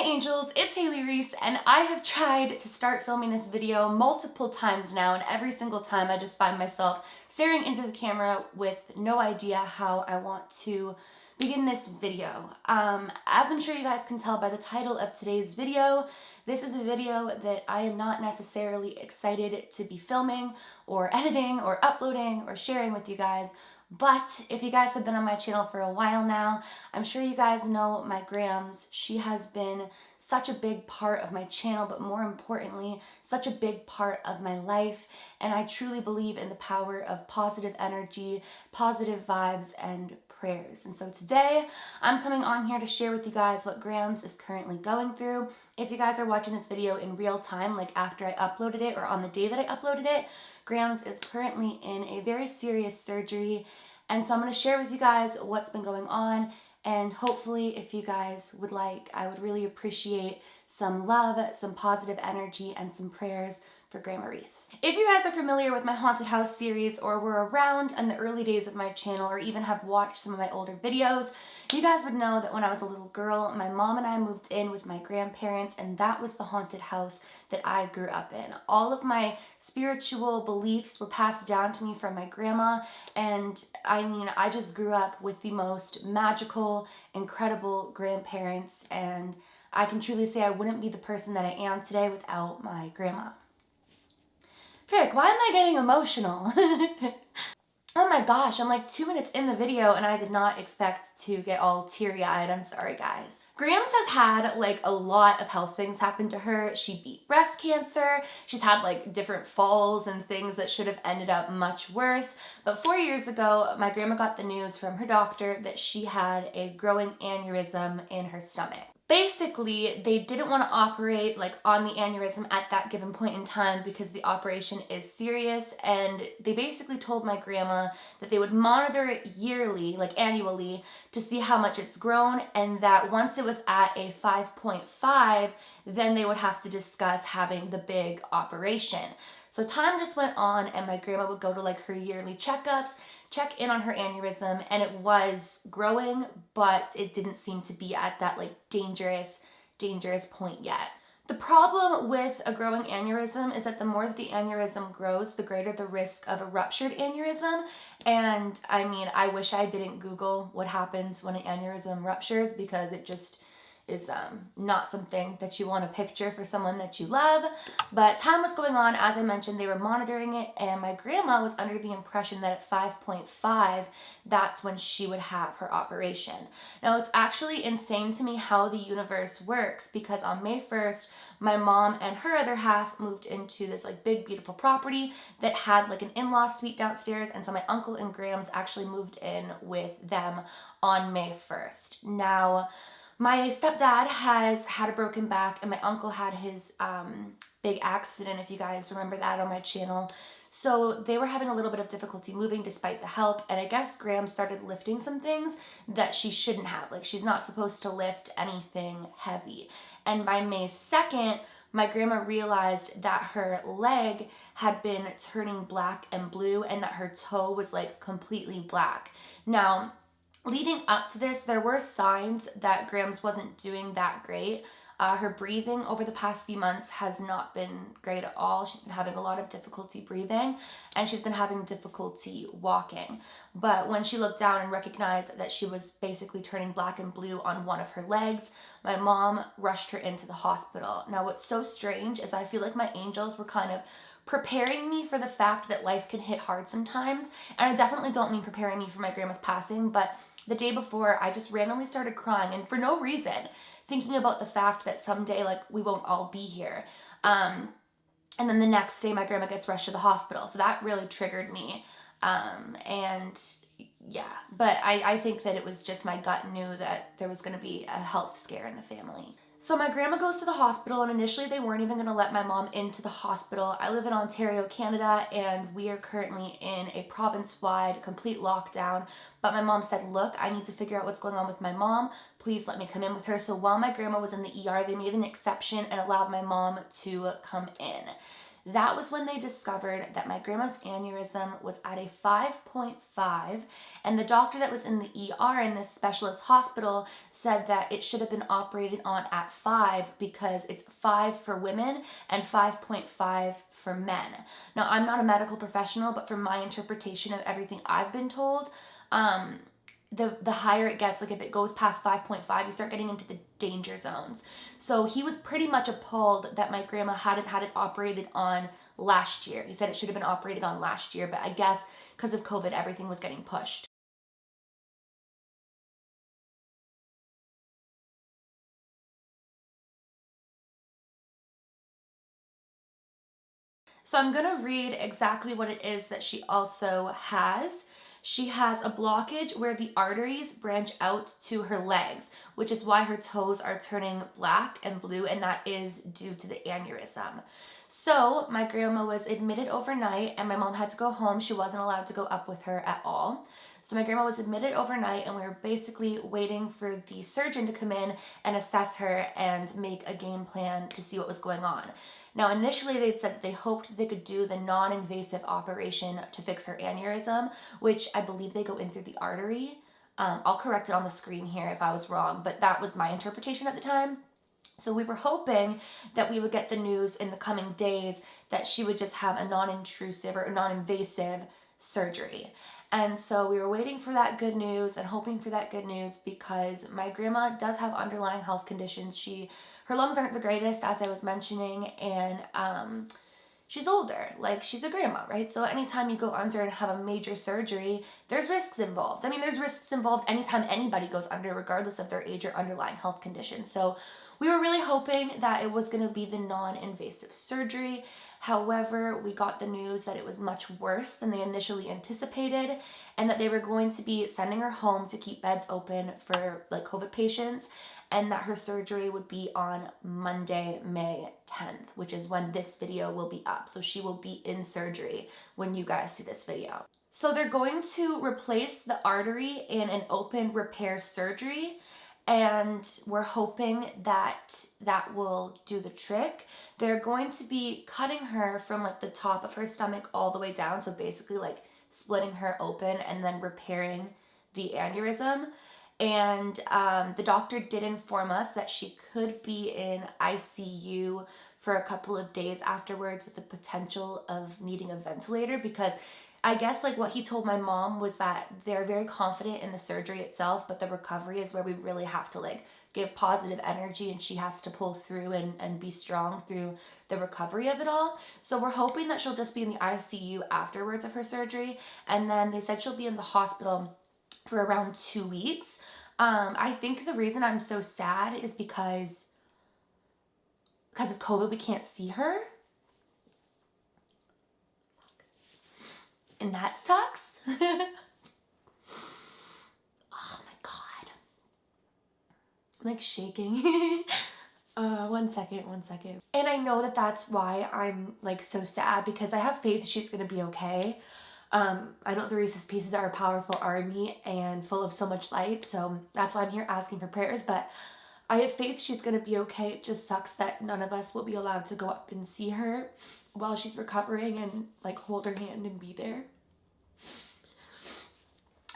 angels, it's Hailey Reese, and I have tried to start filming this video multiple times now, and every single time I just find myself staring into the camera with no idea how I want to begin this video. As I'm sure you guys can tell by the title of today's video, this is a video that I am not necessarily excited to be filming or editing or uploading or sharing with you guys. But if you guys have been on my channel for a while now, I'm sure you guys know my Grams. She has been such a big part of my channel, but more importantly, such a big part of my life. And I truly believe in the power of positive energy, positive vibes, and prayers. And so today, I'm coming on here to share with you guys what Grams is currently going through. If you guys are watching this video in real time, like after I uploaded it or on the day that I uploaded it, Grams is currently in a very serious surgery, and so I'm going to share with you guys what's been going on, and hopefully if you guys would like, I would really appreciate some love, some positive energy, and some prayers for Grandma Reese. If you guys are familiar with my haunted house series or were around in the early days of my channel or even have watched some of my older videos, you guys would know that when I was a little girl, my mom and I moved in with my grandparents, and that was the haunted house that I grew up in. All of my spiritual beliefs were passed down to me from my grandma, and I mean, I just grew up with the most magical, incredible grandparents, and I can truly say I wouldn't be the person that I am today without my grandma. Frick, why am I getting emotional? Oh my gosh, I'm like 2 minutes in the video and I did not expect to get all teary-eyed. I'm sorry, guys. Grams has had like a lot of health things happen to her. She beat breast cancer. She's had like different falls and things that should have ended up much worse. But 4 years ago, my grandma got the news from her doctor that she had a growing aneurysm in her stomach. Basically, they didn't want to operate like on the aneurysm at that given point in time because the operation is serious, and they basically told my grandma that they would monitor it yearly, like annually, to see how much it's grown, and that once it was at a 5.5, then they would have to discuss having the big operation. So time just went on, and my grandma would go to like her yearly checkups, check in on her aneurysm, and it was growing, but it didn't seem to be at that like dangerous point yet. The problem with a growing aneurysm is that the more that the aneurysm grows, the greater the risk of a ruptured aneurysm. And I mean, I wish I didn't Google what happens when an aneurysm ruptures, because it just is not something that you want to picture for someone that you love. But time was going on. As I mentioned, they were monitoring it, and my grandma was under the impression that at 5.5, that's when she would have her operation. Now, it's actually insane to me how the universe works, because on May 1st, my mom and her other half moved into this like big, beautiful property that had like an in-law suite downstairs, and so my uncle and Grams actually moved in with them on May 1st. Now, my stepdad has had a broken back, and my uncle had his big accident, if you guys remember that on my channel. So they were having a little bit of difficulty moving despite the help, and I guess Graham started lifting some things that she shouldn't have. Like, she's not supposed to lift anything heavy. And by May 2nd, my grandma realized that her leg had been turning black and blue, and that her toe was like completely black. Now, leading up to this, there were signs that Grams wasn't doing that great. Her breathing over the past few months has not been great at all. She's been having a lot of difficulty breathing, and she's been having difficulty walking. But when she looked down and recognized that she was basically turning black and blue on one of her legs, my mom rushed her into the hospital. Now, what's so strange is I feel like my angels were kind of preparing me for the fact that life can hit hard sometimes. And I definitely don't mean preparing me for my grandma's passing, but the day before, I just randomly started crying, and for no reason, thinking about the fact that someday, like, we won't all be here. And then the next day, my grandma gets rushed to the hospital, so that really triggered me. And yeah, but I think that it was just my gut knew that there was going to be a health scare in the family. So my grandma goes to the hospital, and initially they weren't even going to let my mom into the hospital. I live in Ontario, Canada, and we are currently in a province-wide complete lockdown. But my mom said, look, I need to figure out what's going on with my mom. Please let me come in with her. So while my grandma was in the ER, they made an exception and allowed my mom to come in. that was when they discovered that my grandma's aneurysm was at a 5.5, and the doctor that was in the ER in this specialist hospital said that it should have been operated on at 5 because it's 5 for women and 5.5 for men. Now, I'm not a medical professional, but from my interpretation of everything I've been told, the higher it gets, like if it goes past 5.5, you start getting into the danger zones. So he was pretty much appalled that my grandma hadn't had it operated on last year. He said it should have been operated on last year, but I guess because of COVID, everything was getting pushed. So I'm gonna read exactly what it is that she also has. She has a blockage where the arteries branch out to her legs, which is why her toes are turning black and blue, and that is due to the aneurysm. So my grandma was admitted overnight, and my mom had to go home. She wasn't allowed to go up with her at all. So my grandma was admitted overnight, and we were basically waiting for the surgeon to come in and assess her and make a game plan to see what was going on. Now, initially, they'd said that they hoped they could do the non-invasive operation to fix her aneurysm, which I believe they go in through the artery. I'll correct it on the screen here if I was wrong, but that was my interpretation at the time. So we were hoping that we would get the news in the coming days that she would just have a non-intrusive or non-invasive surgery. And so we were waiting for that good news and hoping for that good news because my grandma does have underlying health conditions. Her lungs aren't the greatest, as I was mentioning, and she's older. Like, she's a grandma, right? So anytime you go under and have a major surgery, there's risks involved. I mean, there's risks involved anytime anybody goes under, regardless of their age or underlying health condition. So we were really hoping that it was going to be the non-invasive surgery. However, we got the news that it was much worse than they initially anticipated, and that they were going to be sending her home to keep beds open for like COVID patients, and that her surgery would be on Monday, May 10th, which is when this video will be up. So she will be in surgery when you guys see this video. So they're going to replace the artery in an open repair surgery, and we're hoping that that will do the trick. They're going to be cutting her from like the top of her stomach all the way down, so basically like splitting her open and then repairing the aneurysm. And the doctor did inform us that she could be in ICU for a couple of days afterwards with the potential of needing a ventilator, because I guess like what he told my mom was that they're very confident in the surgery itself, but the recovery is where we really have to like give positive energy, and she has to pull through and be strong through the recovery of it all. So we're hoping that she'll just be in the ICU afterwards of her surgery, and then they said she'll be in the hospital for around 2 weeks. I think the reason I'm so sad is because of COVID, we can't see her. And that sucks. Oh my God. I'm like shaking. One second. And I know that that's why I'm like so sad, because I have faith she's gonna be okay. I know the Reese's Pieces are a powerful army and full of so much light, so that's why I'm here asking for prayers, but I have faith she's gonna be okay. It just sucks that none of us will be allowed to go up and see her while she's recovering and like hold her hand and be there.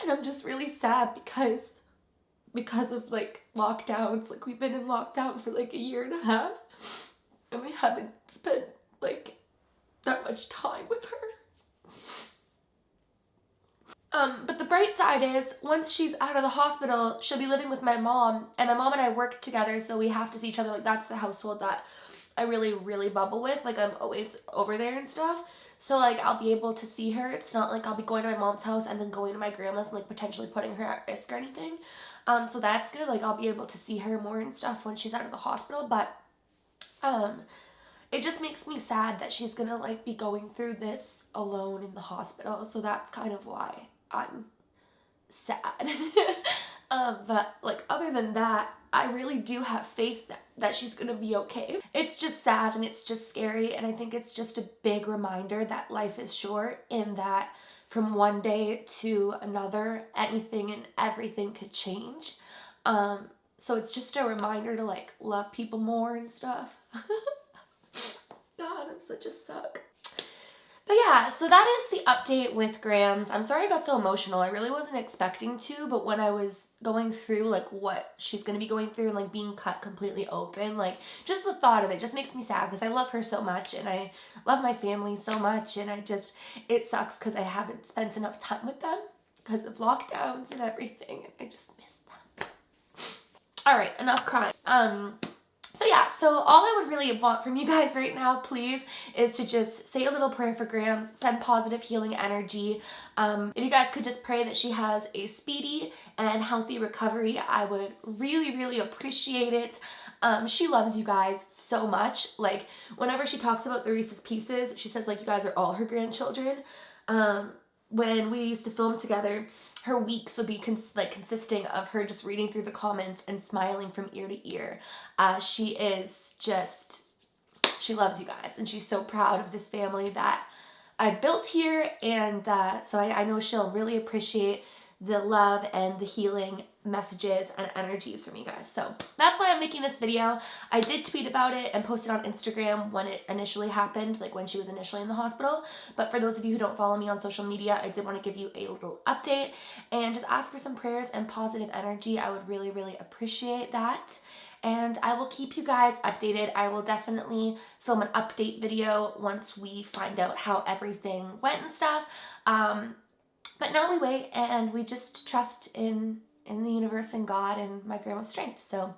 And I'm just really sad because of like lockdowns. Like, we've been in lockdown for like a year and a half, and we haven't spent like that much time with her. But the bright side is, once she's out of the hospital, she'll be living with my mom, and my mom and I work together, so we have to see each other. Like, that's the household that I really, really bubble with. Like, I'm always over there and stuff. So, like, I'll be able to see her. It's not like I'll be going to my mom's house and then going to my grandma's and, like, potentially putting her at risk or anything. So that's good. Like, I'll be able to see her more and stuff when she's out of the hospital. But, it just makes me sad that she's gonna, like, be going through this alone in the hospital. So that's kind of why I'm sad. But like, other than that, I really do have faith that she's gonna be okay. It's just sad and it's just scary, and I think it's just a big reminder that life is short, and that from one day to another, anything and everything could change. So it's just a reminder to like love people more and stuff. God, sometimes that just suck. But yeah, so that is the update with Grams. I'm sorry I got so emotional. I really wasn't expecting to, but when I was going through like what she's going to be going through and like being cut completely open, like just the thought of it just makes me sad because I love her so much and I love my family so much, and it sucks because I haven't spent enough time with them because of lockdowns and everything, and I just miss them. All right, enough crying. So yeah, so all I would really want from you guys right now, please, is to just say a little prayer for Grams, send positive healing energy. If you guys could just pray that she has a speedy and healthy recovery, I would really, really appreciate it. She loves you guys so much. Like, whenever she talks about the Reese's Pieces, she says, like, you guys are all her grandchildren. When we used to film together, her weeks would be consisting of her just reading through the comments and smiling from ear to ear. She loves you guys, and she's so proud of this family that I've built here, and so I know she'll really appreciate the love and the healing messages and energies from you guys. So that's why I'm making this video. I did tweet about it and post it on Instagram when it initially happened, like when she was initially in the hospital. But for those of you who don't follow me on social media, I did want to give you a little update and just ask for some prayers and positive energy. I would really, really appreciate that. And I will keep you guys updated. I will definitely film an update video once we find out how everything went and stuff. But now we wait and we just trust in the universe and God and my grandma's strength. So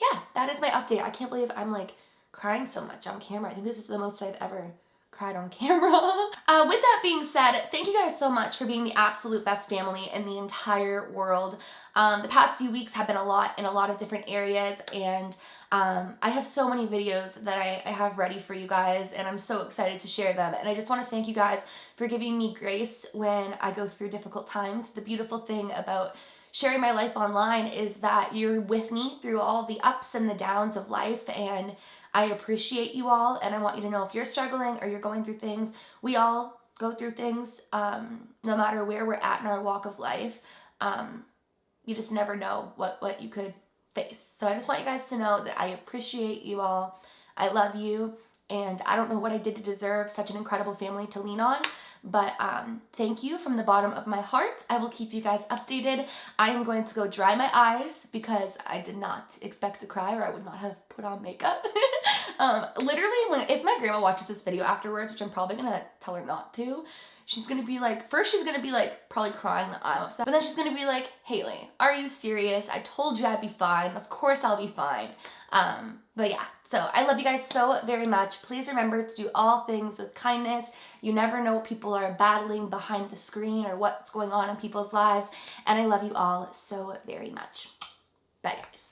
yeah, that is my update. I can't believe I'm like crying so much on camera. I think this is the most I've ever cried on camera. With that being said, thank you guys so much for being the absolute best family in the entire world. The past few weeks have been a lot in a lot of different areas, and I have so many videos that I have ready for you guys, and I'm so excited to share them. And I just want to thank you guys for giving me grace when I go through difficult times. The beautiful thing about sharing my life online is that you're with me through all the ups and the downs of life, and I appreciate you all, and I want you to know if you're struggling or you're going through things, we all go through things, no matter where we're at in our walk of life. You just never know what you could face. So I just want you guys to know that I appreciate you all. I love you, and I don't know what I did to deserve such an incredible family to lean on, but thank you from the bottom of my heart. I will keep you guys updated. I am going to go dry my eyes because I did not expect to cry, or I would not have put on makeup. Literally, if my grandma watches this video afterwards, which I'm probably gonna tell her not to, she's gonna be like, first she's gonna be like probably crying that I'm upset, but then she's gonna be like, Hailey, are you serious? I told you I'd be fine. Of course I'll be fine. But yeah, so I love you guys so very much. Please remember to do all things with kindness. You never know what people are battling behind the screen or what's going on in people's lives. And I love you all so very much. Bye guys.